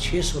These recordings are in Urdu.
600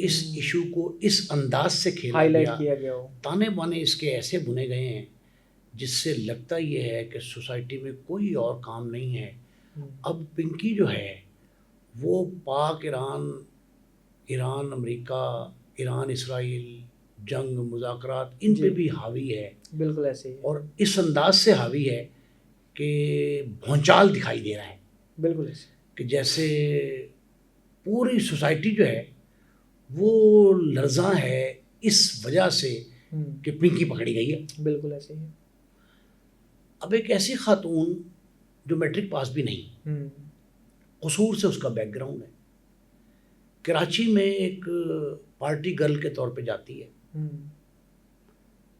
اس ایشو کو اس انداز سے کھیلا ہائی لائٹ گیا، کیا گیا ہو. تانے بانے اس کے ایسے بنے گئے ہیں جس سے لگتا یہ ہے کہ سوسائٹی میں کوئی اور کام نہیں ہے. اب پنکی جو ہے وہ پاک ایران امریکہ، ایران اسرائیل، جنگ، مذاکرات، ان پہ بھی حاوی ہے. بالکل ایسے ہی اور اس انداز سے حاوی ہے کہ بھونچال دکھائی دے رہا ہے. بالکل ایسے کہ جیسے پوری سوسائٹی جو ہے وہ لرزاں ہے اس وجہ سے کہ پنکی پکڑی گئی ہے. بالکل ایسے ہی. اب ایک ایسی خاتون جو میٹرک پاس بھی نہیں، قصور سے اس کا بیک گراؤنڈ ہے، کراچی میں ایک پارٹی گرل کے طور پہ جاتی ہے،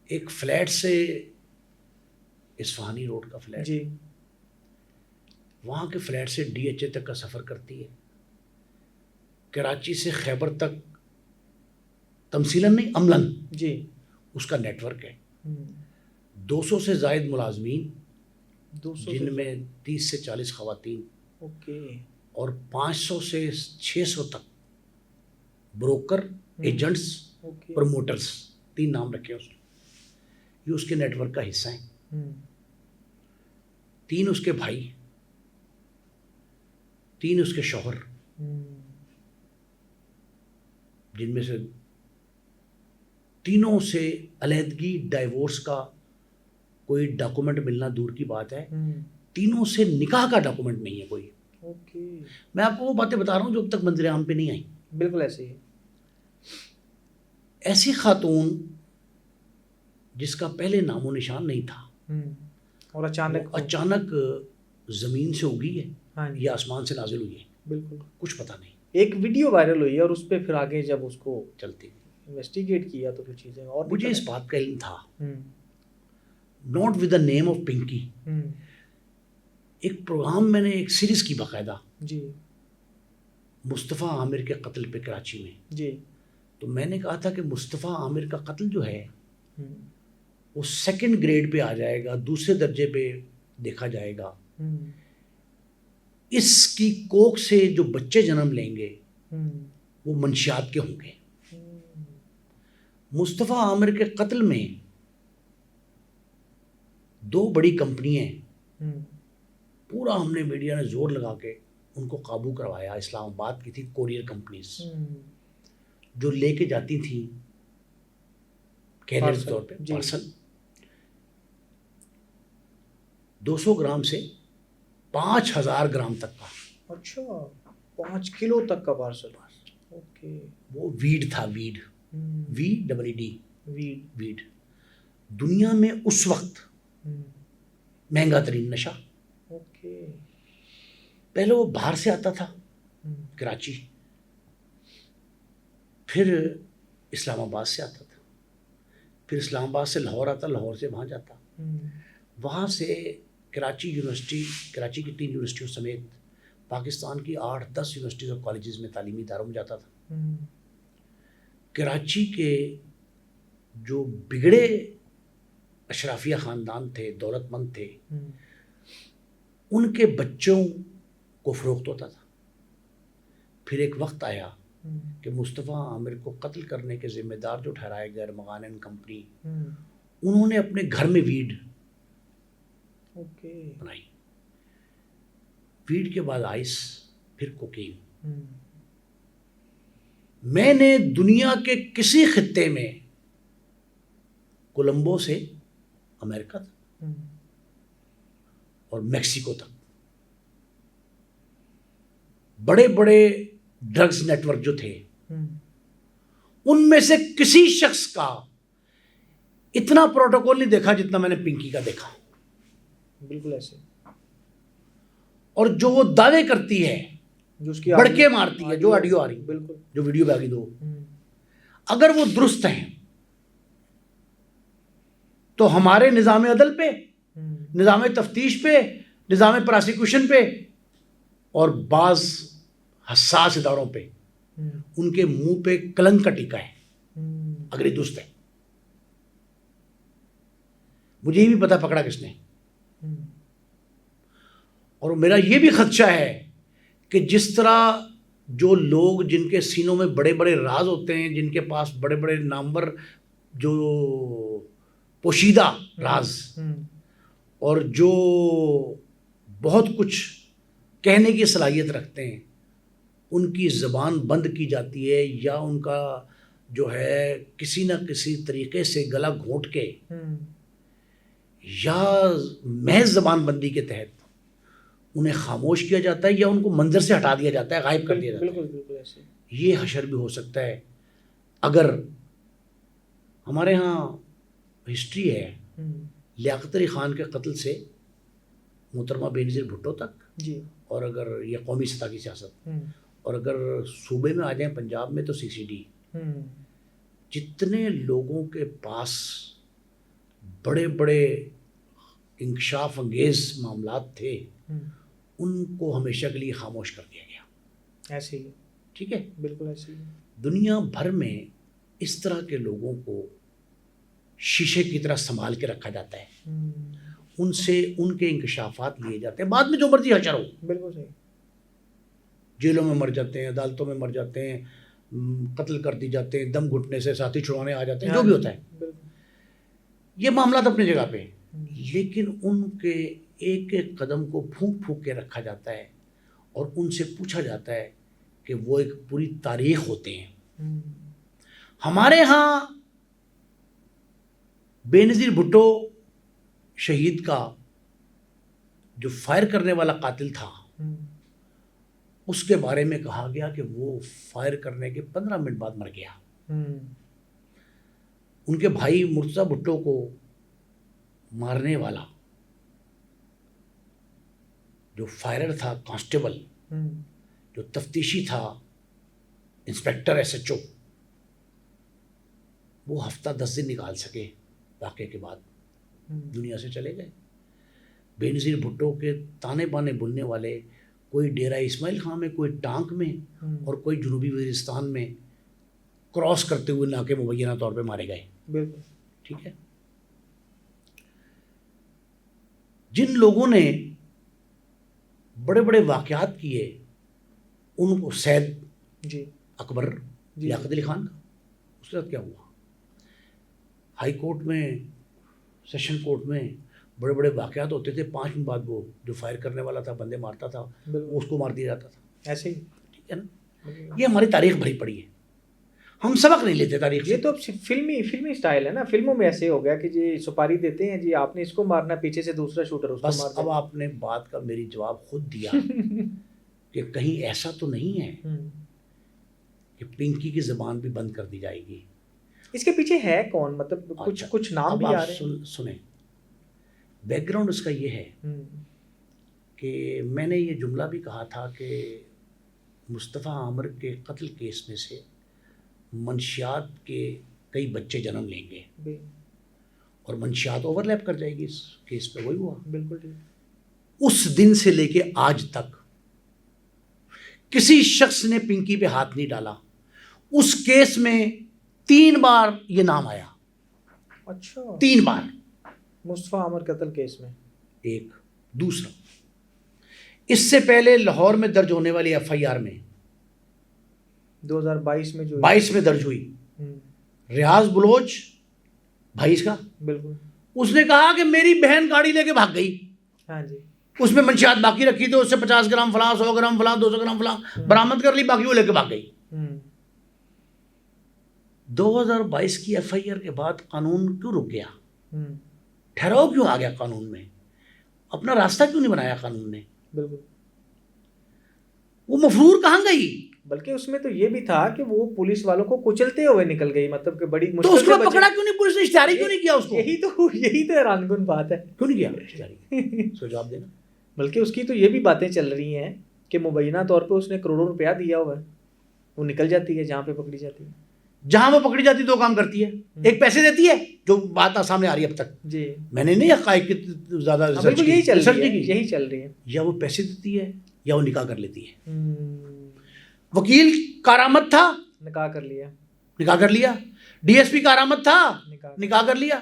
ایک فلیٹ سے، اصفہانی روڈ کا فلیٹ، جی وہاں کے فلیٹ سے ڈی ایچ اے تک کا سفر کرتی ہے. کراچی سے خیبر تک تمثیلاً نہیں عملاً جی اس کا نیٹ ورک ہے. 200 سے زائد ملازمین، جن میں 30 سے 40 خواتین، اور 500 سے 600 تک بروکر، ایجنٹس، پروموٹرز، 3 نام رکھے اس نے. یہ اس کے نیٹ ورک کا حصہ ہیں. 3 اس کے بھائی، 3 اس کے شوہر، جن میں سے تینوں سے علیحدگی، ڈائیورس کا کوئی ڈاکومنٹ ملنا دور کی بات ہے. تینوں سے نکاح کا ڈاکومنٹ نہیں ہے کوئی. میں آپ کو وہ باتیں بتا رہا ہوں جو اب تک منظر عام پہ نہیں آئیں. بالکل ایسے ہی. ایسی خاتون جس کا پہلے نام و نشان نہیں تھا اور اچانک زمین سے اگی ہے یا آسمان سے نازل ہوئی ہے، بالکل کچھ پتہ نہیں. ایک ویڈیو وائرل ہوئی ہے اور اس پہ پھر آگے جب اس کو چلتی انویسٹیگیٹ کیا تو پھر چیزیں اور. مجھے اس بات کا علم تھا، not with the name of Pinky. ایک پروگرام میں نے ایک سیریز کی باقاعدہ، جی، مصطفیٰ عامر کے قتل پہ کراچی میں. جی. تو میں نے کہا تھا کہ مصطفیٰ عامر کا قتل جو ہے وہ 2nd گریڈ پہ آ جائے گا، 2 درجے پہ دیکھا جائے گا. اس کی کوکھ سے جو بچے جنم لیں گے وہ منشیات کے ہوں گے. مصطفیٰ عامر کے قتل میں 2 بڑی کمپنیاں، پورا ہم نے میڈیا نے زور لگا کے ان کو قابو کروایا. اسلام آباد کی تھی کورئر کمپنیز جو لے کے جاتی تھیں کیریئر کے طور پہ پارسل. 200 گرام سے 5000 گرام تک کا. اچھا، 5 کلو تک کا پارسل. وہ ویڈ تھا، ویڈ، VEED، ویڈ. دنیا میں اس وقت مہنگا ترین نشہ. پہلے وہ باہر سے آتا تھا کراچی، پھر اسلام آباد سے آتا تھا، پھر اسلام آباد سے لاہور آتا، لاہور سے وہاں جاتا، وہاں سے کراچی یونیورسٹی، کراچی کی 3 یونیورسٹیوں سمیت پاکستان کی 8-10 یونیورسٹیز اور کالجز میں تعلیمی اداروں میں جاتا تھا. کراچی کے جو بگڑے اشرافیہ خاندان تھے، دولت مند تھے، ان کے بچوں کو فروخت ہوتا تھا. پھر ایک وقت آیا کہ مصطفیٰ عامر کو قتل کرنے کے ذمہ دار جو ٹھہرائے گئے مغانن کمپنی، انہوں نے اپنے گھر میں ویڈ بنائی. ویڈ کے بعد آئس، پھر کوکین. میں نے دنیا کے کسی خطے میں، کولمبو سے امریکہ تک اور میکسیکو تک، بڑے بڑے ڈرگز نیٹ ورک جو تھے، ان میں سے کسی شخص کا اتنا پروٹوکول نہیں دیکھا جتنا میں نے پنکی کا دیکھا. بالکل ایسے. اور جو وہ دعوے کرتی ہے، جو اس کی بڑکے مارتی ہے، جو آڈیو آ رہی، بالکل جو ویڈیو پہ آ گئی، دو اگر وہ درست ہیں تو ہمارے نظام عدل پہ، نظام تفتیش پہ، نظام پراسیکیوشن پہ اور بعض حساس اداروں پہ ان کے منہ پہ کلنک کا ٹیکا ہے اگر یہ درست ہے. مجھے یہ بھی پتا پکڑا کس نے. اور میرا یہ بھی خدشہ ہے کہ جس طرح جو لوگ جن کے سینوں میں بڑے بڑے راز ہوتے ہیں، جن کے پاس بڑے بڑے نامور جو پوشیدہ راز اور جو بہت کچھ کہنے کی صلاحیت رکھتے ہیں، ان کی زبان بند کی جاتی ہے یا ان کا جو ہے کسی نہ کسی طریقے سے گلا گھونٹ کے یا محض زبان بندی کے تحت انہیں خاموش کیا جاتا ہے یا ان کو منظر سے ہٹا دیا جاتا ہے، غائب کر دیا جاتا ہے۔ بالکل ایسے یہ حشر بھی ہو سکتا ہے اگر ہمارے ہاں ہسٹری ہے لیاقت علی خان کے قتل سے محترمہ بے نظیر بھٹو تک، جی، اور اگر یہ قومی سطح کی سیاست، اور اگر صوبے میں آ جائیں پنجاب میں تو سی سی ڈی، جتنے لوگوں کے پاس بڑے بڑے انکشاف انگیز معاملات تھے ان کو ہمیشہ کے لیے خاموش کر دیا گیا۔ ایسے ہی، ٹھیک ہے، بالکل ایسے ہی۔ دنیا بھر میں اس طرح کے لوگوں کو شیشے کی طرح سنبھال کے رکھا جاتا ہے، ان سے ان کے انکشافات لیے جاتے ہیں، بعد میں جو مرضی حشر ہو، بالکل صحیح، جیلوں میں مر جاتے ہیں، عدالتوں میں مر جاتے ہیں، قتل کر دی جاتے ہیں، دم گھٹنے سے ساتھی چھڑانے آ جاتے ہیں، جو بھی ہوتا ہے، یہ معاملات اپنی جگہ پہ، لیکن ان کے ایک ایک قدم کو پھونک پھونک کے رکھا جاتا ہے اور ان سے پوچھا جاتا ہے کہ وہ ایک پوری تاریخ ہوتے ہیں۔ ہمارے ہاں بے نظیر بھٹو شہید کا جو فائر کرنے والا قاتل تھا اس کے بارے میں کہا گیا کہ وہ فائر کرنے کے 15 منٹ بعد مر گیا۔ ان کے بھائی مرتضیٰ بھٹو کو مارنے والا جو فائرر تھا، کانسٹیبل جو تفتیشی تھا، انسپیکٹر ایس ایچ او، وہ ہفتہ 10 دن نکال سکے، واقعے کے بعد دنیا سے چلے گئے۔ بے نظیر بھٹو کے تانے بانے بننے والے کوئی ڈیرہ اسماعیل خان میں، کوئی ٹانک میں، اور کوئی جنوبی وزیرستان میں کراس کرتے ہوئے ناکے مبینہ طور پہ مارے گئے۔ بالکل ٹھیک ہے، جن لوگوں نے بڑے بڑے واقعات کیے ان کو، سید جی، اکبر لیاقت علی خان کا اس کے ساتھ کیا ہوا؟ ہائی کورٹ میں، سیشن کورٹ میں بڑے بڑے واقعات ہوتے تھے، 5 منٹ بعد وہ جو فائر کرنے والا تھا، بندے مارتا تھا، وہ اس کو مار دیا جاتا تھا۔ ایسے ہی، ٹھیک ہے نا، یہ ہماری تاریخ بھری پڑی ہے، ہم سبق نہیں لیتے تاریخ سے۔ یہ تو فلمی سٹائل ہے نا، فلموں میں ایسے ہو گیا کہ جی سپاری دیتے ہیں، جی آپ نے اس کو مارنا، پیچھے سے دوسرا شوٹر اس کو بس مار دے۔ اب آپ نے بات کا میری جواب خود دیا کہ کہیں ایسا تو نہیں ہے کہ پنکی کی زبان بھی بند کر دی جائے گی۔ اس کے پیچھے ہے کون؟ مطلب کچھ نام بھی آ رہے ہیں۔ سنیں، بیک گراؤنڈ اس کا یہ ہے کہ میں نے یہ جملہ بھی کہا تھا کہ مصطفیٰ عامر کے قتل کیس میں سے منشیات کے کئی بچے جنم لیں گے اور منشیات اوور لیپ کر جائے گی اس کیس پہ، وہی ہوا۔ بالکل، اس دن سے لے کے آج تک کسی شخص نے پنکی پہ ہاتھ نہیں ڈالا۔ اس کیس میں 3 بار یہ نام آیا، اچھا، 3 بار، مصطفیٰ عامر قتل کیس میں ایک۔ دوسرا، اس سے پہلے لاہور میں درج ہونے والی ایف آئی آر میں 2022 میں جو 22 میں درج ہوئی، ریاض بلوچ بھائی اس کا، بالکل، اس نے کہا کہ میری بہن گاڑی لے کے بھاگ گئی، ہاں جی، اس میں منشیات باقی رکھی تھی، اس سے 50 گرام فلاں، 100 گرام فلاں، 200 گرام فلاں برآمد کر لی، باقی وہ لے کے بھاگ گئی۔ 2022 کی ایف آئی آر کے بعد قانون کیوں رک گیا؟ ٹھہراؤ کیوں آ گیا قانون میں؟ اپنا راستہ کیوں نہیں بنایا قانون نے؟ بالکل، وہ مفرور کہاں گئی؟ بلکہ اس میں تو یہ بھی تھا کہ وہ پولیس والوں کو کچلتے ہوئے نکل گئی، مطلب کہ بڑی تو اس کو پکڑا کیوں نہیں پولیس نے؟ اشتہاری کیوں نہیں کیا اس کو؟ یہی تو حیران کن بات ہے، کیوں نہیں کیا اشتہاری؟ اس کو جواب دینا۔ بلکہ اس کی تو یہ بھی باتیں چل رہی ہیں کہ مبینہ طور پہ اس نے کروڑوں روپیہ دیا ہوا ہے، وہ نکل جاتی ہے جہاں پہ پکڑی جاتی ہے۔ جہاں وہ پکڑی جاتی 2 کام کرتی ہے، ایک پیسے دیتی ہے، جو بات سامنے آ رہی ہے اب تک، جی، میں نے نہیں حقائق کی زیادہ بالکل یہی چل رہی ہے، یا وہ پیسے دیتی ہے یا وہ نکاح کر لیتی ہے۔ وکیل کارآمد تھا، نکاح کر لیا، ڈی ایس پی کارآمد تھا، نکاح کر لیا،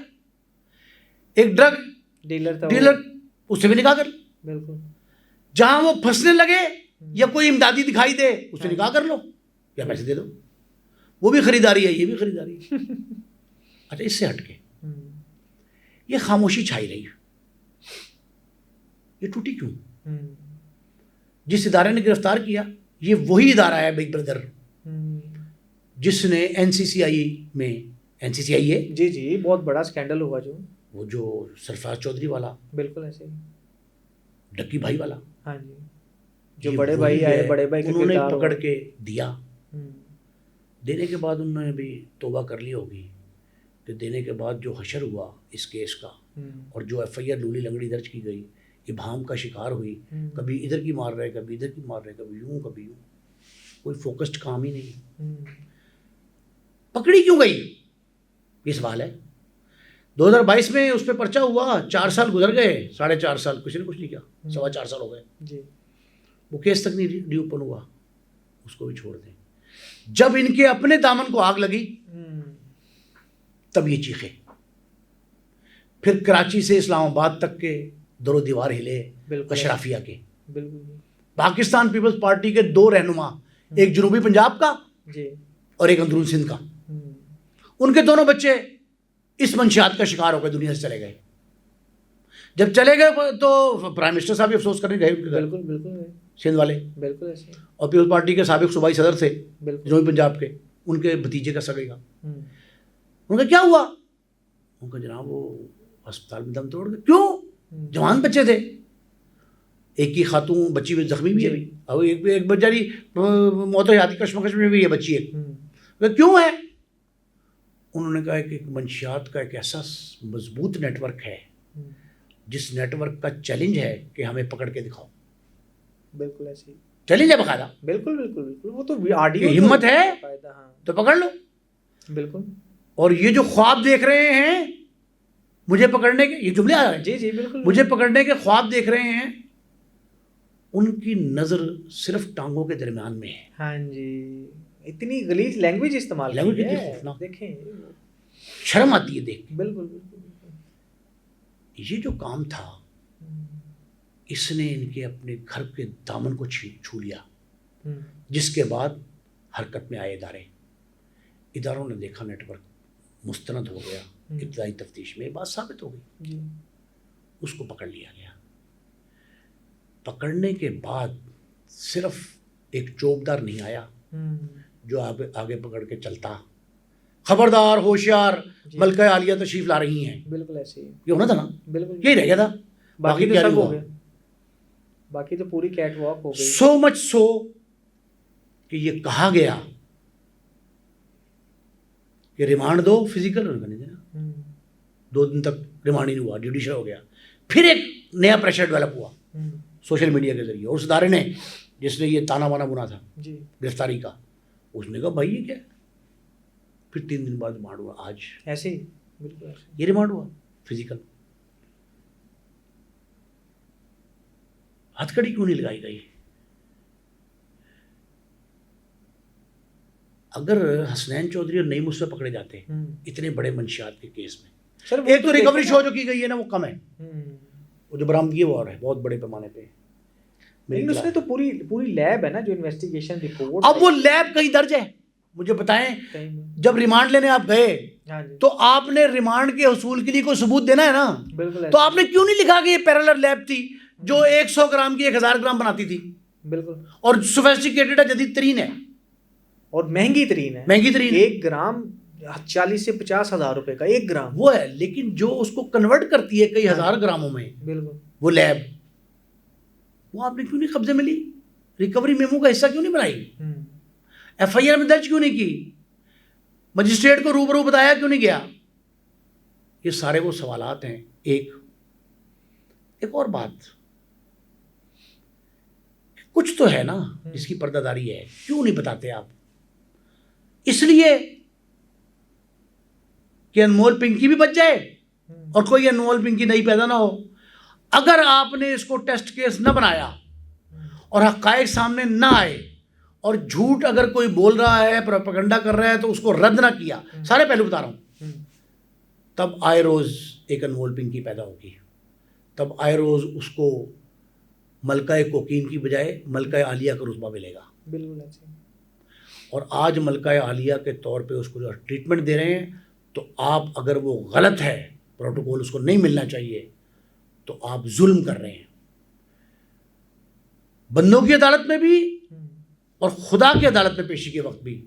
ایک ڈرگ ڈیلر تھا، ڈیلر، اس سے بھی نکاح کر لیا۔ بالکل، جہاں وہ پھنسنے لگے یا کوئی امدادی دکھائی دے اس سے نکاح کر لو یا پیسے دے دو. وہ بھی خریداری ہے, یہ بھی خریداری ہے. اچھا اس سے ہٹ کے یہ خاموشی چھائی رہی, یہ ٹوٹی کیوں؟ جس ادارے نے گرفتار کیا یہ وہی ادارہ ہے بگ بردر جس نے این سی سی آئی میں, این سی سی آئی ہے جی جی بہت بڑا اسکینڈل ہوا وہ جو سرفراز چودھری والا, بالکل ایسے ہی ڈکی بھائی والا, ہاں جی جو بڑے بھائی آئے, بڑے بھائی انہوں نے پکڑ کے دیا. دینے کے بعد انہوں نے بھی توبہ کر لی ہوگی کہ دینے کے بعد جو حشر ہوا اس کیس کا اور جو ایف آئی آر لولی لنگڑی درج کی گئی, ابہام کا شکار ہوئی, کبھی ادھر کی مار رہے, کبھی ادھر کی مار رہے, کبھی یوں کبھی یوں, کوئی فوکسڈ کام ہی نہیں. پکڑی کیوں گئی یہ سوال ہے. 2022 میں اس پہ پرچہ ہوا, 4 سال گزر گئے, 4.5 سال کسی نے کچھ نہیں کیا, 4.25 سال ہو گئے جی. وہ کیس تک نہیں ری اوپن ہوا, اس کو بھی چھوڑ دیں. جب ان کے اپنے دامن کو آگ لگی تب یہ چیخے. پھر کراچی سے اسلام آباد تک کے در و دیوار ہلے اشرافیہ کے. پاکستان پیپلز پارٹی کے 2 رہنما, ایک جنوبی پنجاب کا اور ایک اندرون سندھ کا, ان کے دونوں بچے اس منشیات کا شکار ہو کے دنیا سے چلے گئے. جب چلے گئے تو پرائم منسٹر صاحب بھی افسوس کرنے گئے, بالکل سندھ والے, اور پیپلز پارٹی کے سابق صوبائی صدر تھے جنوبی پنجاب کے, ان کے بھتیجے کا سگے کا. ان کا کیا ہوا؟ ان کا جناب وہ ہسپتال میں دم توڑ گئے. کیوں؟ جوان بچے تھے. ایک کی خاتون بچی میں زخمی بھی ہے, اور ایک بیچاری موت حیاتی کشمکش میں بھی ہے بچی ایک. کیوں ہے؟ انہوں نے کہا کہ ایک منشیات کا ایک ایسا مضبوط نیٹ ورک ہے جس نیٹ ورک کا چیلنج ہے کہ ہمیں پکڑ کے دکھاؤ. بالکل ایسے ہی چیلنج ہے باقاعدہ. بالکل وہ تو آڈیو ہمت ہے تو پکڑ لو. بالکل. اور یہ جو خواب دیکھ رہے ہیں مجھے پکڑنے کے, یہ جملے آ رہے ہیں, جی بالکل, مجھے پکڑنے کے خواب دیکھ رہے ہیں, ان کی نظر صرف ٹانگوں کے درمیان میں ہے. ہاں جی, اتنی غلیظ لینگویج استعمال کی ہے, دیکھیں شرم آتی ہے دیکھ. بالکل. یہ جو کام تھا اس نے ان کے اپنے گھر کے دامن کو چھو لیا, جس کے بعد حرکت میں آئے اداروں نے دیکھا نیٹ ورک مستند ہو گیا. ابتدائی تفتیش میں بات ثابت ہو گئی, اس کو پکڑ لیا گیا. پکڑنے کے بعد صرف ایک چوبدار نہیں آیا جو آگے پکڑ کے چلتا, خبردار ہوشیار ملکہ عالیہ تشریف لا رہی ہیں. بالکل ایسے ہی یہ ہونا تھا نا, بالکل یہی رہ گیا تھا. باقی تو سب ہو گیا, باقی تو پوری کیٹ واک ہو گئی. سو مچ سو کہ یہ کہا گیا کہ ریمانڈ دو, فزیکل نہیں دینا. 2 دن تک ریمانڈ ہی نہیں ہوا, جوڈیشل ہو گیا. پھر ایک نیا پریشر ڈیولپ ہوا سوشل میڈیا کے ذریعے, اور اس ادارے نے جس نے یہ تانا بانا بنا تھا گرفتاری کا, اس نے کہا بھائی یہ کیا. پھر 3 دن بعد ریمانڈ ہوا. آج ایسے ہی بالکل یہ ریمانڈ ہوا فزیکل. ہتھ کڑی کیوں نہیں لگائی گئی؟ اگر حسنین چودھری اور نعیم اس پہ پکڑے جاتے اتنے بڑے منشیات کے کیس میں, ایک تو ریکوری شو جو کی گئی ہے نا وہ کم ہے, وہ جو برآمدگی وہ اور ہے بہت بڑے پیمانے پہ. لیکن اس نے تو پوری لیب ہے نا جو انویسٹیگیشن رپورٹ, اب وہ لیب کہیں درج ہے. مجھے بتائیں, جب ریمانڈ لینے آپ گئے تو آپ نے ریمانڈ کے حصول کے لیے کوئی ثبوت دینا ہے نا, تو آپ نے کیوں نہیں لکھا کہ یہ پیرالل لیب تھی جو 100 گرام کی 1000 گرام بناتی تھی؟ بالکل. اور سوفیسٹیکیٹڈ ہے, جدید ترین ہے, اور مہنگی ترین ہے. 1 گرام 40 سے 50 ہزار روپے کا 1 گرام وہ ہے. لیکن جو اس کو کنورٹ کرتی ہے کئی ہزار گراموں میں, بالکل وہ لیب, وہ آپ نے کیوں نہیں قبضے میں لی؟ ریکوری میمو کا حصہ کیوں نہیں بنائی؟ ایف آئی آر میں درج کیوں نہیں کی؟ مجسٹریٹ کو روبرو بتایا کیوں نہیں گیا؟ یہ سارے وہ سوالات ہیں. ایک اور بات, کچھ تو ہے نا جس کی پردہ داری ہے, کیوں نہیں بتاتے آپ؟ اس لیے کہ انمول پنکی بھی بچ جائے اور کوئی انمول پنکی نہیں پیدا نہ ہو. اگر آپ نے اس کو ٹیسٹ کیس نہ بنایا اور حقائق سامنے نہ آئے اور جھوٹ اگر کوئی بول رہا ہے, پروپیگنڈا کر رہا ہے, تو اس کو رد نہ کیا, سارے پہلو بتا رہا ہوں, تب آئے روز ایک انمول پنکی پیدا ہوگی. تب آئے روز اس کو ملکہ کوکین کی بجائے ملکہ عالیہ کا رتبہ ملے گا. بالکل ایسے. اور آج ملکہ عالیہ کے طور پہ اس کو جو ٹریٹمنٹ دے رہے ہیں, تو آپ اگر وہ غلط ہے, پروٹوکول اس کو نہیں ملنا چاہیے, تو آپ ظلم کر رہے ہیں. بندوں کی عدالت میں بھی اور خدا کی عدالت میں پیشی کے وقت بھی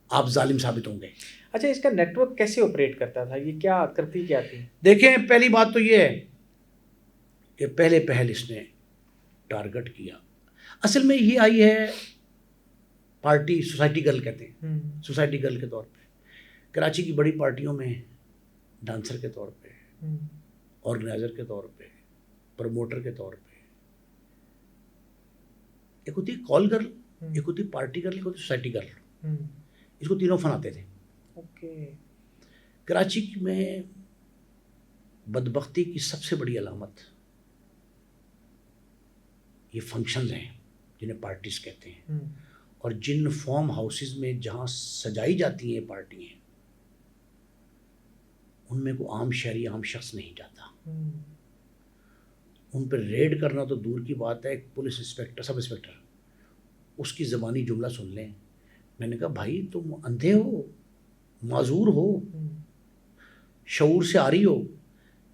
آپ ظالم ثابت ہوں گے. اچھا, اس کا نیٹ ورک کیسے آپریٹ کرتا تھا, یہ کیا کرتی کیا تھی؟ دیکھیں, پہلی بات تو یہ ہے کہ پہل اس نے ٹارگٹ کیا. اصل میں یہ آئی ہے پارٹی سوسائٹی گرل کہتے ہیں, سوسائٹی گرل کے طور پہ کراچی کی بڑی پارٹیوں میں ڈانسر کے طور پہ, آرگنائزر کے طور پہ, پروموٹر کے طور پہ. ایک ہوتی کال گرل, ایک ہوتی پارٹی گرل, ایک ہوتی سوسائٹی گرل. اس کو تینوں فن آتے تھے. کراچی میں بدبختی کی سب سے بڑی علامت یہ فنکشنز ہیں جنہیں پارٹیز کہتے ہیں, اور جن فارم ہاؤسز میں جہاں سجائی جاتی ہیں پارٹیاں, ان میں کوئی عام شہری, عام شخص نہیں جاتا. ان پہ ریڈ کرنا تو دور کی بات ہے. ایک پولیس انسپیکٹر, سب انسپیکٹر, اس کی زبانی جملہ سن لیں. میں نے کہا بھائی تم اندھے ہو, معذور ہو, شعور سے آ رہی ہو,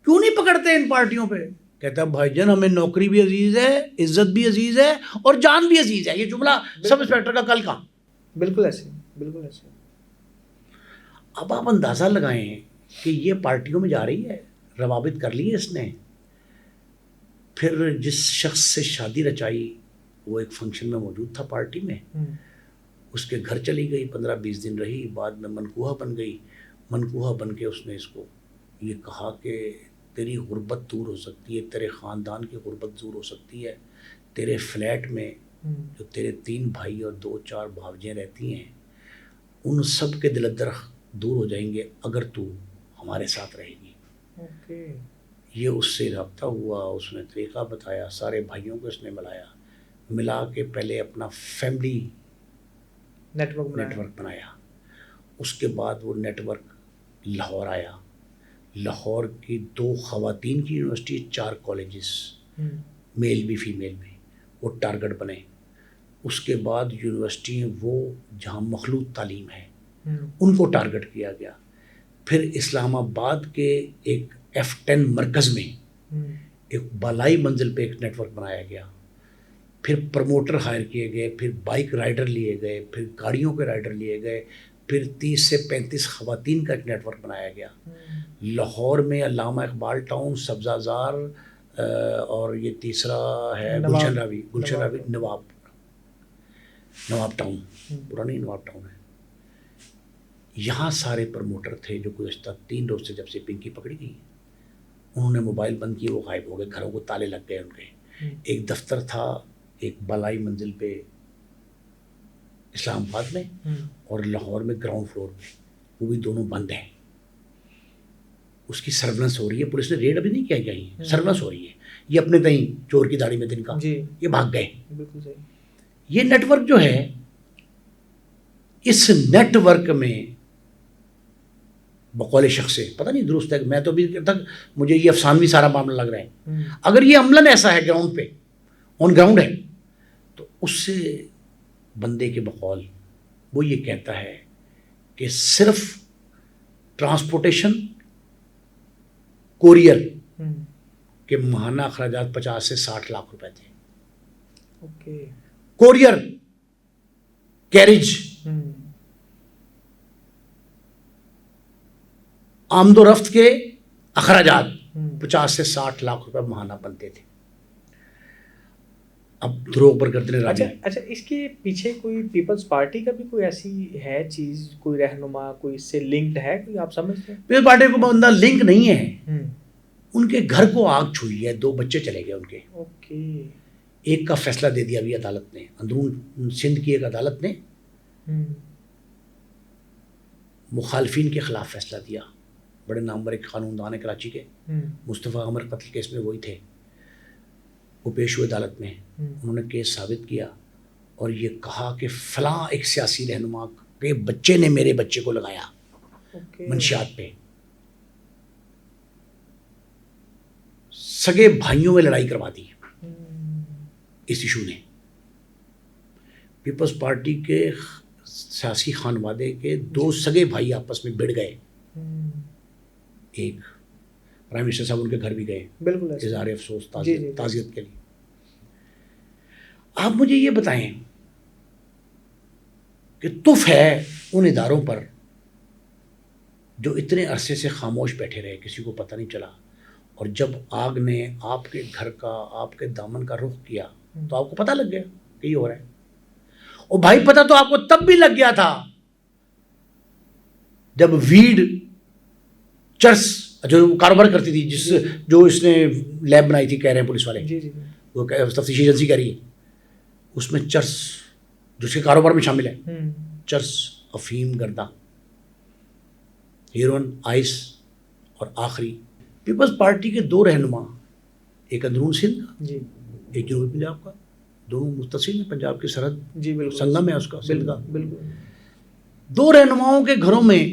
کیوں نہیں پکڑتے ان پارٹیوں پہ؟ کہتا ہے بھائی جان ہمیں نوکری بھی عزیز ہے, عزت بھی عزیز ہے, اور جان بھی عزیز ہے. یہ جملہ سب انسپیکٹر کا کل کا. بالکل ایسے, بالکل ایسے. اب آپ اندازہ لگائیں کہ یہ پارٹیوں میں جا رہی ہے, روابط کر لی ہے اس نے. پھر جس شخص سے شادی رچائی وہ ایک فنکشن میں موجود تھا پارٹی میں, اس کے گھر چلی گئی, 15-20 دن رہی, بعد میں منکوہا بن گئی. منکوہا بن کے اس نے اس کو یہ کہا کہ تیری غربت دور ہو سکتی ہے, تیرے خاندان کی غربت دور ہو سکتی ہے, تیرے فلیٹ میں جو تیرے 3 بھائی اور 2-4 بھاوجیں رہتی ہیں, ان سب کے دل درخ دور ہو جائیں گے اگر تو ہمارے ساتھ رہے گی. یہ اس سے رابطہ ہوا, اس نے طریقہ بتایا, سارے بھائیوں کو اس نے ملا کے پہلے اپنا فیملی نیٹ ورک بنایا. اس کے بعد وہ نیٹ ورک لاہور آیا. لاہور کی 2 خواتین کی یونیورسٹی, 4 کالجز, میل بھی فیمیل بھی, وہ ٹارگٹ بنے. اس کے بعد یونیورسٹی وہ جہاں مخلوط تعلیم ہے ان کو ٹارگٹ کیا گیا. پھر اسلام آباد کے ایک F10 مرکز میں ایک بالائی منزل پہ ایک نیٹ ورک بنایا گیا. پھر پروموٹر ہائر کیے گئے, پھر بائک رائڈر لیے گئے, پھر گاڑیوں کے رائڈر لیے گئے, پھر 30 سے 35 خواتین کا ایک نیٹ ورک بنایا گیا. لاہور میں علامہ اقبال ٹاؤن, سبزہ زار, اور یہ تیسرا ہے گلشن راوی, نواب ٹاؤن, پرانی نواب ٹاؤن ہے. یہاں سارے پروموٹر تھے جو گزشتہ 3 روز سے جب سے پنکی پکڑی گئی, انہوں نے موبائل بند کیے, وہ غائب ہو گئے, گھروں کو تالے لگ گئے ان کے. ایک دفتر تھا ایک بالائی منزل پہ اسلام آباد میں, اور لاہور میں گراؤنڈ فلور پہ, وہ بھی دونوں بند ہیں. اس کی سروینس ہو رہی ہے, پولیس نے ریڈ ابھی نہیں کیا کہیں, سروینس ہو رہی ہے. یہ اپنے تئیں چور کی داڑھی میں دن کا, یہ بھاگ گئے. یہ نیٹ ورک جو ہے, اس نیٹ ورک میں بقول شخص سے پتہ نہیں درست ہے, میں تو ابھی تک مجھے یہ افسانوی سارا معاملہ لگ رہا ہے. اگر یہ عملاً ایسا ہے, گراؤنڈ پہ آن گراؤنڈ ہے, تو اس سے بندے کے بقول وہ یہ کہتا ہے کہ صرف ٹرانسپورٹیشن, کوریئر کے ماہانہ اخراجات 50 سے 60 لاکھ روپے تھے. کوریئر, کیریج, آمد و رفت کے اخراجات 50 سے 60 لاکھ روپے ماہانہ بنتے تھے. اب دروغ پر کرتے رہے. اچھا, اس کے پیچھے کوئی پیپلز پارٹی کا بھی کوئی ایسی ہے چیز, کوئی رہنما, کوئی اس سے لنکڈ ہے, کوئی آپ سمجھتے ہیں؟ پیپلز پارٹی کو بندہ لنک نہیں ہے. ان کے گھر کو آگ چھوئی ہے, 2 بچے چلے گئے ان کے. ایک کا فیصلہ دے دیا ابھی عدالت نے, اندرون سندھ کی ایک عدالت نے مخالفین کے خلاف فیصلہ دیا. بڑے نامور ایک قانوندان ہے کراچی کے, مصطفیٰ عمر قتل کیس میں وہی تھے. وہ پیش ہوئے عدالت میں, انہوں نے کیس ثابت کیا اور یہ کہا کہ فلاں ایک سیاسی رہنما کے بچے نے میرے بچے کو لگایا منشیات پہ. سگے بھائیوں میں لڑائی کروا دی. اس ایشو نے. پیپلز پارٹی کے سیاسی خانوادے کے 2 سگے بھائی آپس میں بڑھ گئے. ایک پرائم منسٹر صاحب ان کے گھر بھی گئے بالکل اظہار افسوس تعزیت کے لیے. آپ مجھے یہ بتائیں کہ تف ہے ان اداروں پر جو اتنے عرصے سے خاموش بیٹھے رہے, کسی کو پتہ نہیں چلا, اور جب آگ نے آپ کے گھر کا, آپ کے دامن کا رخ کیا تو آپ کو پتہ لگ گیا کہ یہ ہو رہا ہے. اور بھائی پتہ تو آپ کو تب بھی لگ گیا تھا جب ویڈ چرس جو کاروبار کرتی تھی, جو اس نے لیب بنائی تھی, کہہ رہے ہیں پولیس والے, وہ تفتیشی ایجنسی کہہ رہی ہے, اس میں چرس جو اس کے کاروبار میں شامل ہے, چرس, افیم, گردہ, ہیروئن, آئس, اور آخری پیپلز پارٹی کے 2 رہنما, ایک اندرون سندھ کا, ایک جنوبی پنجاب کا, دونوں متصل ہیں, پنجاب کی سرحد سنگم ہے اس کا, سندھ کا. 2 رہنماؤں کے گھروں میں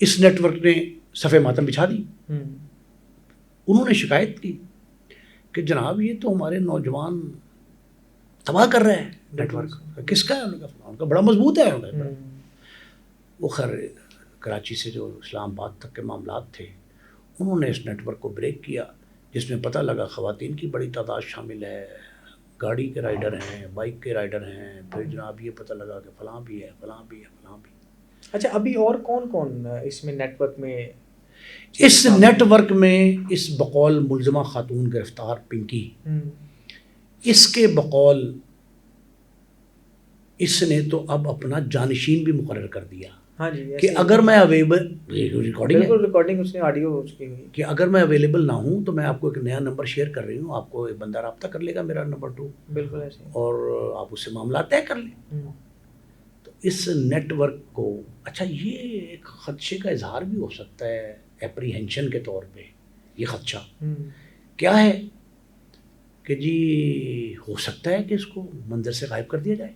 اس نیٹ ورک نے صفحہ ماتم بچھا دی. انہوں نے شکایت کی کہ جناب یہ تو ہمارے نوجوان تباہ کر رہے ہیں نیٹ ورک. کس کا ہے؟ ان کا بڑا مضبوط ہے. وہ خیر کراچی سے جو اسلام آباد تک کے معاملات تھے, انہوں نے اس نیٹ ورک کو بریک کیا, جس میں پتہ لگا خواتین کی بڑی تعداد شامل ہے, گاڑی کے رائڈر ہیں, بائک کے رائڈر ہیں, پھر جناب یہ پتہ لگا کہ فلاں بھی ہے, فلاں بھی ہے, فلاں بھی. اچھا, ابھی اور کون کون اس میں نیٹ ورک میں؟ اس نیٹ ورک میں اس بقول ملزمہ خاتون گرفتار پنکی, اس کے بقول اس نے تو اب اپنا جانشین بھی مقرر کر دیا کہ اگر میں اویلیبل, ریکارڈنگ اس نے آڈیو اس کی ہوئی, کہ اگر میں اویلیبل نہ ہوں تو میں آپ کو ایک نیا نمبر شیئر کر رہی ہوں, آپ کو ایک بندہ رابطہ کر لے گا, میرا نمبر 2, بالکل ایسے, اور آپ اس سے معاملات طے کر لیں. تو اس نیٹ ورک کو, اچھا یہ ایک خدشے کا اظہار بھی ہو سکتا ہے اپریہینشن کے طور پہ. یہ خدشہ کیا ہے کہ جی ہو سکتا ہے کہ اس کو منظر سے غائب کر دیا جائے.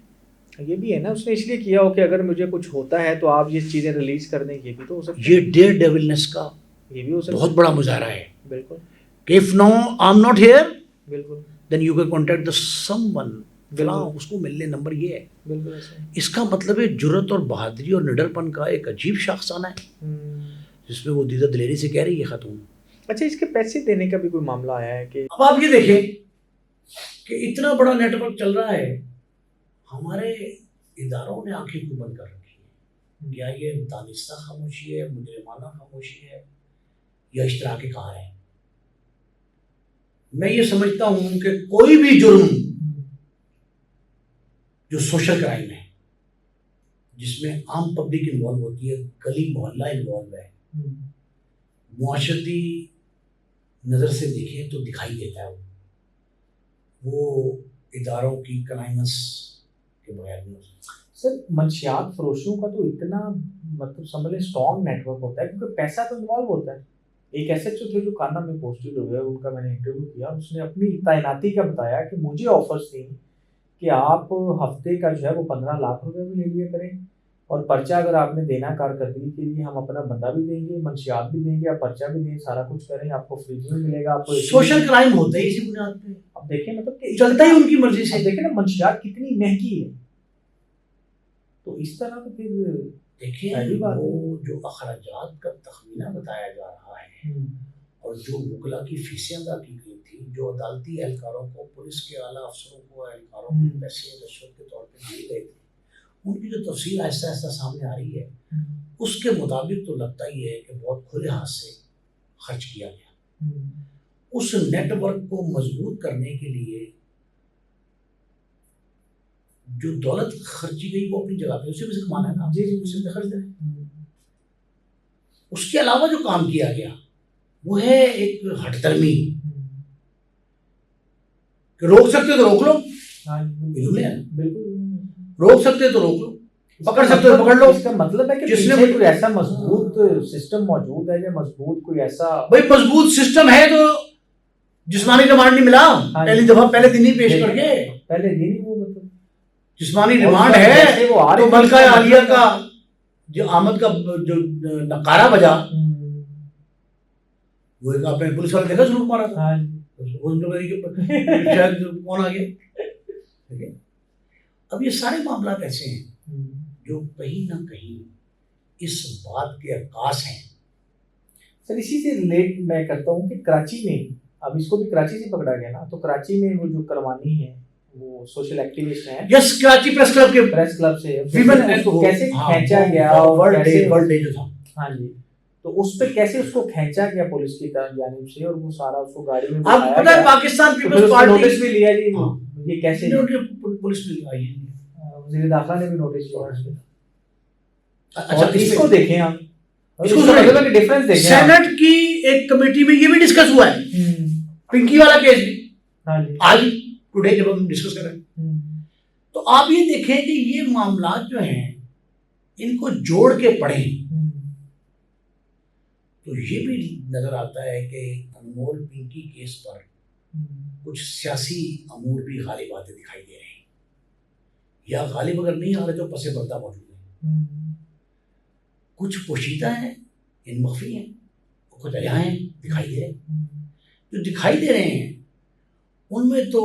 یہ بھی ہے نا, اس نے اس لیے کیا ہو کہ اگر مجھے کچھ ہوتا ہے تو آپ یہ چیزیں ریلیز کر دیں. یہ بھی تو ہو سکتا ہے, یہ ڈیئر ڈیولنس کا یہ بھی ہو سکتا ہے, بہت بڑا مظاہرہ ہے. بالکل, کہ if no I'm not here, بالکل, then you can contact the someone, فلاں, اس کو ملنے نمبر یہ ہے. بالکل ایسے. اس کا مطلب ہے جرت اور بہادری اور نڈر پن کا ایک عجیب شاخسانہ ہے, جس میں وہ دیدہ دلیری سے کہہ رہی ہے خاتون. اچھا, اس کے پیسے دینے کا بھی کوئی معاملہ آیا ہے کہ اب آپ یہ دیکھیں کہ اتنا بڑا نیٹ ورک چل رہا ہے, ہمارے اداروں نے آنکھیں کیوں بند کر رکھی ہیں؟ کیا یہ دانستہ خاموشی ہے, مجرمانہ خاموشی ہے, یا اشتراک کار ہے؟ میں یہ سمجھتا ہوں کہ کوئی بھی جرم جو سوشل کرائم ہے, جس میں عام پبلک انوالو ہوتی ہے, گلی محلہ انوالو ہے, معاشرتی نظر سے دیکھیں تو دکھائی دیتا ہے وہ اداروں کی کلائمنس کے بغیر نہیں ہو سکتا. سر, منشیات فروشوں کا تو اتنا مطلب سمجھ لیں اسٹرانگ نیٹ ورک ہوتا ہے, کیونکہ پیسہ تو انوالو ہوتا ہے. ایک ایس ایچ او تھے جو کانا میں پوسٹڈ ہوئے, ان کا میں نے انٹرویو کیا, اس نے اپنی تعیناتی کا بتایا کہ مجھے آفرز تھیں کہ آپ ہفتے کا جو ہے وہ 15 لاکھ روپے بھی لے لیا کریں, اور پرچہ اگر آپ نے دینا کارکردگی کے لیے ہم اپنا بندہ بھی دیں گے, منشیات بھی دیں گے, آپ پرچہ بھی دیں, سارا کچھ کریں, آپ کو فریج میں ملے گا, آپ کو سوشل کرائم ہوتا ہے اسی بنیاد پہ. اب دیکھیں مطلب کہ چلتا ہی ان کی مرضی سے. دیکھیں نا منشیات کتنی مہنگی ہے, تو اس طرح تو پھر دیکھیں وہ جو اخراجات کا تخمینہ بتایا جا رہا ہے اور جو وکلا کی فیسیں ادا کی گئی تھی, جو عدالتی اہلکاروں کو, پولیس کے اعلیٰ افسروں کو, اہلکاروں کو پیسے رشوت کے طور پہ دیے گئے تھے, ان کی جو تفصیل آہستہ آہستہ سامنے آ رہی ہے, اس کے مطابق تو لگتا ہی ہے کہ بہت کھلے ہاتھ سے خرچ کیا گیا. اس نیٹ ورک کو مضبوط کرنے کے لیے جو دولت خرچی گئی وہ اپنی جگہ پہ, اسی میں سے کمانا ہے نا, اسی میں خرچ دیں. اس کے علاوہ جو کام کیا گیا وہ ہے ایک ہٹ درمی, کہ روک سکتے تو روک لو, روک سکتے تو روک لو, پکڑ سکتے تو پکڑ لو. اس کا مطلب ہے کہ جس میں کوئی ایسا مضبوط سسٹم موجود ہے, یا مضبوط کوئی ایسا, بھائی مضبوط سسٹم ہے تو جسمانی ریمانڈ نہیں ملا پہلی دفعہ, پہلے دن ہی پیش کر کے, پہلے دن ہی وہ مطلب جسمانی ریمانڈ ہے تو ملکہ عالیہ کا جو آمد کا جو نقارہ بجا, وہ ایک آپ نے پولیس والے دیکھا ضرور مارا تھا, شاید کون آ گیا. اب یہ سارے معاملات ایسے ہیں جو کہیں نہ کہیں اس بات کے عکاس ہیں. سر اسی سے ریلیٹ میں کرتا ہوں کہ کراچی میں اب اس کو بھی کراچی سے پکڑا گیا نا, تو کراچی میں وہ جو کروانی ہے وہ سوشل ایکٹیوسٹ ہیں, یس کراچی پریس کلب سے اس کو کیسے کھینچا گیا, ورلڈ ڈے جو تھا, ہاں جی, تو اس پہ کیسے اس کو کھینچا گیا پولیس کی جانب سے, اور وہ سارا اس کو گاڑی میں آپ پتہ ہے پاکستان پیپلز پارٹی نوٹس بھی لیا جی, یہ کیسے پولیس نے آئی ہے, وزیر داخلہ نے بھی نوٹس لیا. اچھا اس کو دیکھیں آپ, اس کو ڈفرنس دیکھیں. سینٹ کی ایک کمیٹی میں یہ بھی ڈسکس ہوا ہے, پنکی والا کیس بھی آج ٹوڈے جب ہم ڈسکس کر رہے ہیں, تو آپ یہ دیکھیں کہ یہ معاملات جو ہیں ان کو جوڑ کے پڑھیں تو یہ بھی نظر آتا ہے کہ انمول پنکی کیس پر کچھ سیاسی امور بھی غالب آتے دکھائی دے رہے ہیں, یا غالب اگر نہیں آ رہے تو پس پردہ موجود ہیں, کچھ پوشیدہ ہیں, ان مخفی ہیں, کچھ عیاں ہیں دکھائی دے رہے ہیں. جو دکھائی دے رہے ہیں ان میں تو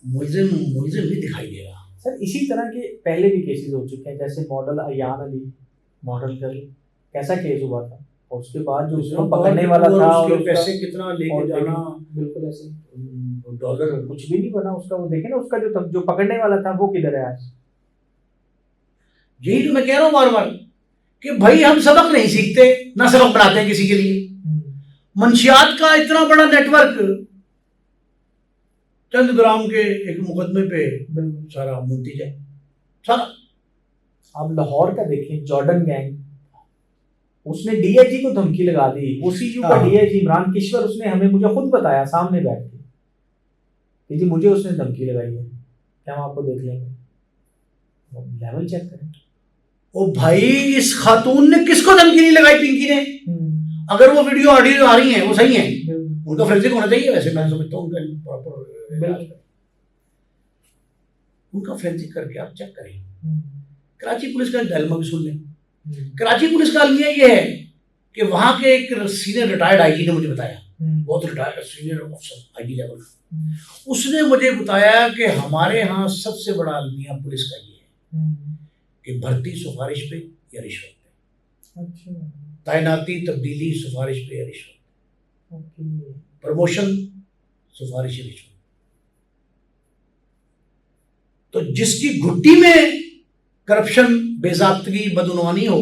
ملزم نہیں دکھائی دے رہا. سر اسی طرح کے پہلے بھی کیسز ہو چکے ہیں, جیسے ماڈل ایان علی ماڈل گرل, کیسا کیس ہوا تھا, اور اس کے بعد جو اس کو پکڑنے والا تھا اور پیسے کتنا لے کے جانا, بالکل ایسے ڈالر کچھ بھی نہیں بنا اس کا. وہ دیکھیں نا اس کا جو پکڑنے والا تھا وہ کدھر ہے آج. یہی تو میں کہہ رہا ہوں بار بار کہ بھائی ہم سبق نہیں سیکھتے, نہ سبق پڑھاتے ہیں کسی کے لیے. منشیات کا اتنا بڑا نیٹ ورک چند گرام کے ایک مقدمے پہ سارا منتج ہے سارا. آپ لاہور کا دیکھیں, جارڈن گینگ, اس نے ڈی آئی جی کو دھمکی لگا دی. اسی یو کا ڈی آئی جی عمران کشور, اس نے ہمیں مجھے خود بتایا سامنے بیٹھ کے کہ جی مجھے اس نے دھمکی لگائی ہے. کیا ہم آپ کو دیکھ لیں گے, لیول چیک کریں. او بھائی اس خاتون نے کس کو دھمکی نہیں لگائی پنکی نے؟ اگر وہ ویڈیو آڈیو آ رہی ہیں وہ صحیح ہیں, ان کا فورینسک ہونا چاہیے. ویسے میں سمجھتا ہوں ان کا پراپر ان کا فورینسک کر کے آپ چیک کریں. کراچی پولیس کا ڈائلما بھی سن لیں. کراچی پولیس کا المیہ یہ ہے کہ وہاں کے ایک سینئر ریٹائرڈ آئی جی نے مجھے بتایا, بہت ریٹائرڈ سینئر آفیسر آئی جی لیول, اس نے مجھے بتایا کہ ہمارے ہاں سب سے بڑا المیہ پولیس کا یہ ہے کہ بھرتی سفارش پہ یا رشوت پہ, تعیناتی تبدیلی سفارش پہ یا رشوت, پروموشن سفارش رشوت. تو جس کی گھٹی میں کرپشن, بے ضابطگی, بدعنوانی ہو,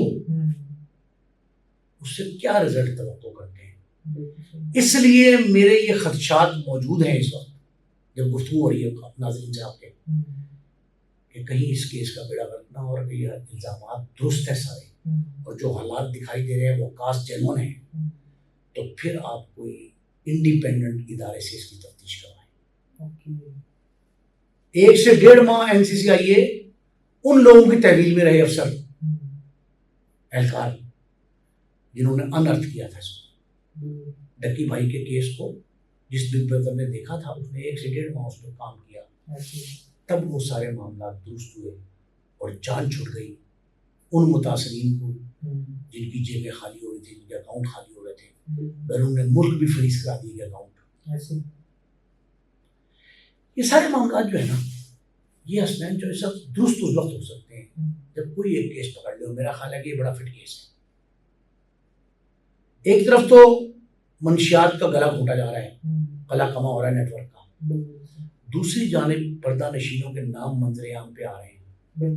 اس سے کیا رزلٹ توقع کرتے ہیں. اس لیے میرے یہ خدشات موجود ہیں اس وقت جب گفتگو ہو رہی ہے ناظرین سے آپ کے, کہ کہیں اس کیس کا بیڑا غرق نہ ہو, اور یہ الزامات درست ہیں سارے, اور جو حالات دکھائی دے رہے ہیں وہ کاسٹ جینون ہیں, تو پھر آپ کوئی انڈیپینڈنٹ ادارے سے اس کی تفتیش کروائیں. 1 سے 1.5 ماہ این سی سی آئی اے ان لوگوں کی تحویل میں رہے افسر اہلکار جنہوں نے انرتھ کیا تھا اس کو. ڈکی بھائی کے کیس کو جس بگ برادر نے دیکھا تھا اس نے 1 سے 1.5 ماہ اس پر کام کیا, تب وہ سارے معاملات درست ہوئے اور جان چھوٹ گئی ان متاثرین کو جن کی جیبیں خالی ہو رہی تھی, جن کے اکاؤنٹ خالی ہو رہے تھے, بیرون نے ملک بھی فریز کرا دیے اکاؤنٹ. یہ سارے معاملات جو ہے نا یہ حسنین جو سب درست اس وقت ہو سکتے ہیں جب کوئی ایک کیس پکڑ لے. میرا خیال ہے کہ یہ بڑا فٹ کیس ہے. ایک طرف تو منشیات کا گلا گھونٹا جا رہا ہے, کلا کما ہو رہا ہے نیٹ ورک کا, دوسری جانب پردہ نشینوں کے نام منظر عام پہ آ رہے ہیں.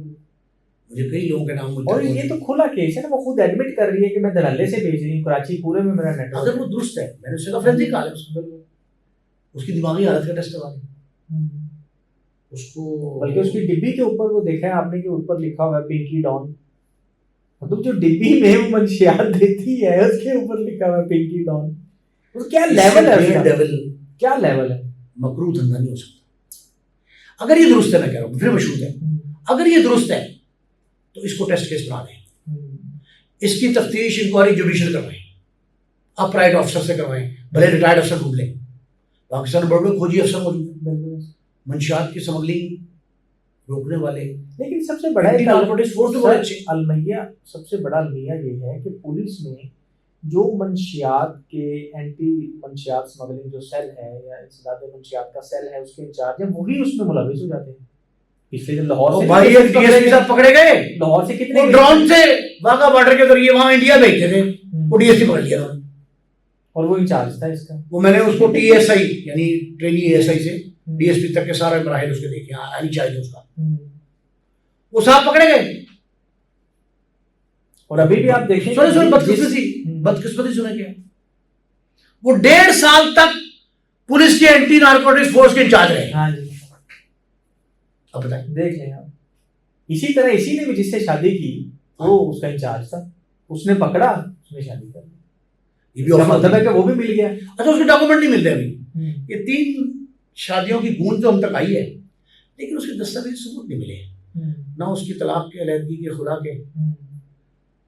مجھے کئی لوگوں کے نام, اور یہ تو کھلا کیس ہے نا, وہ خود ایڈمٹ کر رہی ہے کہ میں دھڑلے سے بھیج رہی ہوں, کراچی پورے میں میرا نیٹ ورک. اگر وہ درست ہے, میں نے اس کا فرینسک کہا ہے, اس کی دماغی حالت کا ٹیسٹ کروا دیں اس کو. بلکہ اس کی ڈبی کے اوپر وہ دیکھا ہے آپ نے کہ اوپر لکھا ہوا ہے پنکی ڈان, مطلب جو ڈبی میں وہ منشیات دیتی ہے اس کے اوپر لکھا ہوا ہے پنکی ڈان. کیا لیول ہے, کیا لیول ہے, مکروہ دھندا نہیں ہو سکتا. اگر یہ درست ہے, میں کہہ رہا ہوں پھر مشہور ہے, اگر یہ درست ہے تو اس کو ٹیسٹ کیس بنا دیں, اس کی تفتیش انکوائری جوڈیشل کروائیں, آپ پرائیویٹ افسر سے کروائیں, بھلے ریٹائرڈ افسر ڈھونڈ لیں. پاکستان بورڈ میں کھوجی افسر موجود ہیں منشیات کی سمگلنگ روکنے والے. لیکن سب سے بڑا المیہ, سب سے بڑا المیہ یہ ہے کہ پولیس نے جو منشیات کے اینٹی منشیات اسمگلنگ جو سیل ہے یا انسداد منشیات کا سیل ہے اس کے انچارج ہیں وہی اس میں ملوث ہو جاتے ہیں. پچھلے جب لاہور بھائی ایک ڈی ایس پی صاحب پکڑے گئے لاہور سے کتنے ڈرون سے واگا بارڈر کے ذریعے وہاں انڈیا بھیجتے تھے, وہ ڈی ایس پی پکڑ لیا, اور وہ انچارج تھا اس کا. وہ میں نے اس کو ٹی ایس آئی یعنی ٹرینی اے ایس آئی سے ڈی ایس پی تک کے سارے مراحل اس کے دیکھے آنی چاہیے اس کا, وہ صاحب پکڑے گئے. اور ابھی بھی آپ دیکھیں بدقسمتی سنیں کیا, وہ 1.5 سال تک پولیس کے اینٹی نارکوٹکس فورس کے انچارج رہے. ہاں جی, اب بتائیں دیکھ لیں آپ. اسی طرح اسی نے بھی جس سے شادی کی وہ اس کا انچارج تھا, اس نے پکڑا, اس نے شادی کر لی. یہ بھی مطلب ہے کہ وہ بھی مل گیا. اچھا, اس کے ڈاکومنٹ نہیں ملتے ابھی. یہ 3 شادیوں کی گونج تو ہم تک آئی ہے, لیکن اس کے دستاویز ثبوت نہیں ملے, نہ اس کی طلاق کے, علیحدگی کے, خلا کے,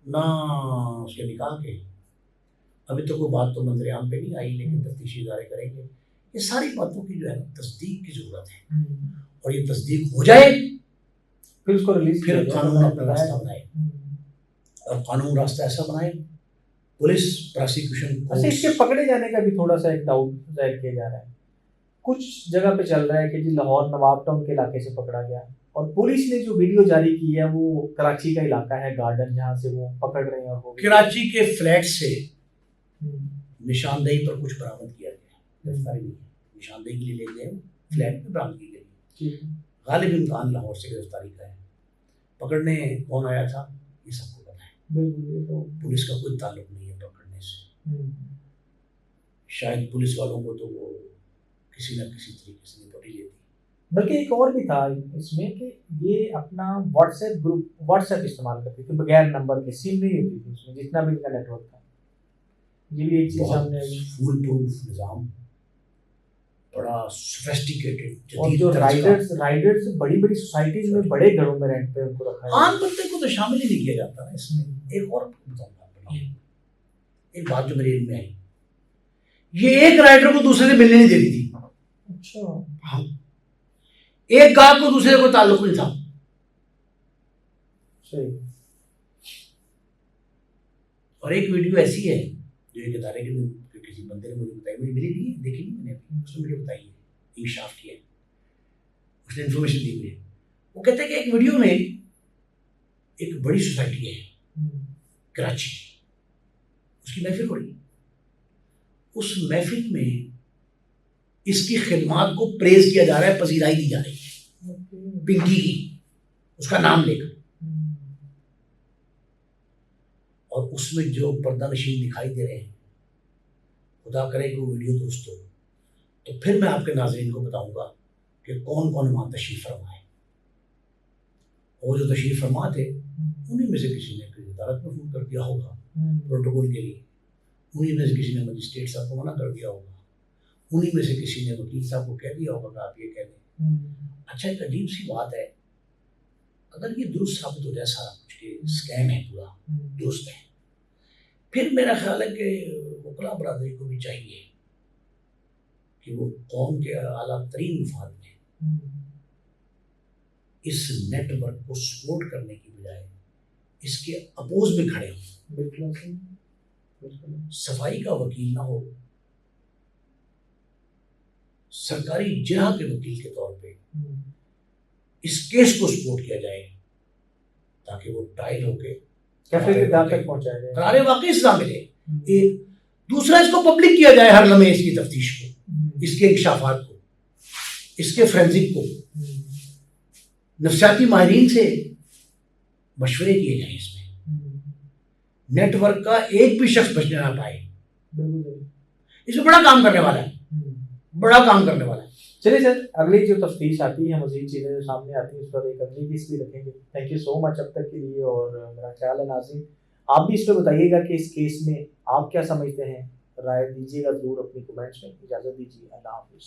نہ اس کے نکاح کے. ابھی تو کوئی بات تو منظر عام پہ نہیں آئی, لیکن تفتیشی ادارے کریں گے. یہ ساری باتوں کی جو ہے تصدیق کی ضرورت ہے, اور یہ تصدیق ہو جائے پھر اس کو ریلیز, پھر قانون اپنا راستہ بنائے, اور قانون راستہ ایسا بنائے پولیس پروسیکیوشن. اچھا, اس کے پکڑے جانے کا بھی تھوڑا سا ایک ڈاؤٹ ظاہر کیا جا رہا ہے. کچھ جگہ پہ چل رہا ہے کہ جی لاہور نواب ٹاؤن کے علاقے سے پکڑا گیا, اور پولیس نے جو ویڈیو جاری کی ہے وہ کراچی کا علاقہ ہے, گارڈن, جہاں سے وہ پکڑ رہے ہیں. اور کراچی کے فلیٹ سے نشاندہی پر کچھ برآمد کیا گیا, گرفتاری نہیں ہے, نشاندہی کے لیے لے گئے, فلیٹ میں برآمد کی گئی. غالب امکان لاہور سے گرفتاری کا ہے. پکڑنے کون آیا تھا یہ سب کو پتا ہے. بالکل, تو پولیس کا کوئی تعلق نہیں ہے پکڑنے سے. شاید پولیس والوں کو تو وہ کسی نہ کسی طریقے سے نپٹی لیتی. بلکہ ایک اور بھی تھا اس میں کہ یہ اپنا what's app group, what's app استعمال کرتے تھے بغیر نمبر کے, سم نہیں ہوتی تھی اس میں, جتنا بھی ان کا نیٹ ورک تھا. یہ بھی ایک چیز سامنے آئی. فول پروف نظام, بڑا سوفسٹیکیٹڈ. اور جو رائڈرز بڑی بڑی سوسائٹیز میں, بڑے گھروں میں رینٹ پہ ان کو رکھا ہے. عام بندے کو تو شامل ہی نہیں کیا جاتا نا اس میں. ایک اور بتاؤں گا, ایک بات جو میرے علم میں آئی, یہ ایک رائڈر کو دوسرے سے ملنے نہیں دیتی تھی. اچھا, ہاں, ایک گاہک کو دوسرے کو تعلق نہیں تھا. صحیح. اور ایک ویڈیو ایسی ہے جو ایک ادارے کے کسی بندے نے مجھے بتائی, مجھے ملی نہیں, دیکھی نہیں میں نے, اس نے مجھے بتائی ہے, انکشاف کیا ہے, اس نے انفارمیشن دی مجھے. وہ کہتے ہیں کہ ایک ویڈیو میں ایک بڑی سوسائٹی ہے کراچی, اس کی محفل ہو رہی ہے. اس محفل میں اس کی خدمات کو پریز کیا جا رہا ہے, پذیرائی دی جا رہی ہے پنکی کی, اس کا نام لے کر. اور اس میں جو پردہ نشین دکھائی دے رہے ہیں, خدا کرے کہ وہ ویڈیو درست ہو, تو پھر میں آپ کے ناظرین کو بتاؤں گا کہ کون کون وہاں تشریف فرما ہے. اور جو تشریف فرما تھے انہیں میں سے کسی نے عدالت میں فون کر دیا ہوگا پروٹوکول کے لیے, انہیں میں سے کسی نے مجسٹریٹ صاحب کو منع کر دیا ہوگا, انہیں میں سے کسی نے وکیل صاحب کو کہہ دیا ہوگا کہ آپ یہ کہہ دیں. اچھا, ایک عجیب سی بات ہے, اگر یہ درست ثابت ہو جائے سارا کچھ کہ اسکیم ہے, پورا درست ہے, پھر میرا خیال ہے کہ وکلا برادری کو بھی چاہیے کہ وہ قوم کے اعلیٰ ترین مفاد میں اس نیٹ ورک کو سپورٹ کرنے کی بجائے اس کے اپوز میں کھڑے ہوں. بالکل, صفائی کا وکیل نہ ہو, سرکاری جرح کے وکیل کے طور پہ اس کیس کو سپورٹ کیا جائے تاکہ وہ ٹائل ہو کے قرار واقعی سزا ملے. ایک دوسرا, اس کو پبلک کیا جائے ہر لمحے, اس کی تفتیش کو, اس کے انکشافات کو, اس کے فورینسک کو, نفسیاتی ماہرین سے مشورے کیے جائیں. اس میں نیٹ ورک کا ایک بھی شخص بچنے نہ پائے. اس میں بڑا کام کرنے والا ہے, بڑا کام کرنے والا ہے. چلیے سر, اگلی جو تفتیش آتی ہے, مزید چیزیں جو سامنے آتی ہیں, اس پر ایک اگلی کس بھی رکھیں گے. تھینک یو سو مچ اب تک کے لیے. اور میرا خیال ہے ناظرین آپ بھی اس پہ بتائیے گا کہ اس کیس میں آپ کیا سمجھتے ہیں, رائے دیجیے گا ضرور اپنی کمنٹس میں. اجازت دیجیے, اللہ حافظ.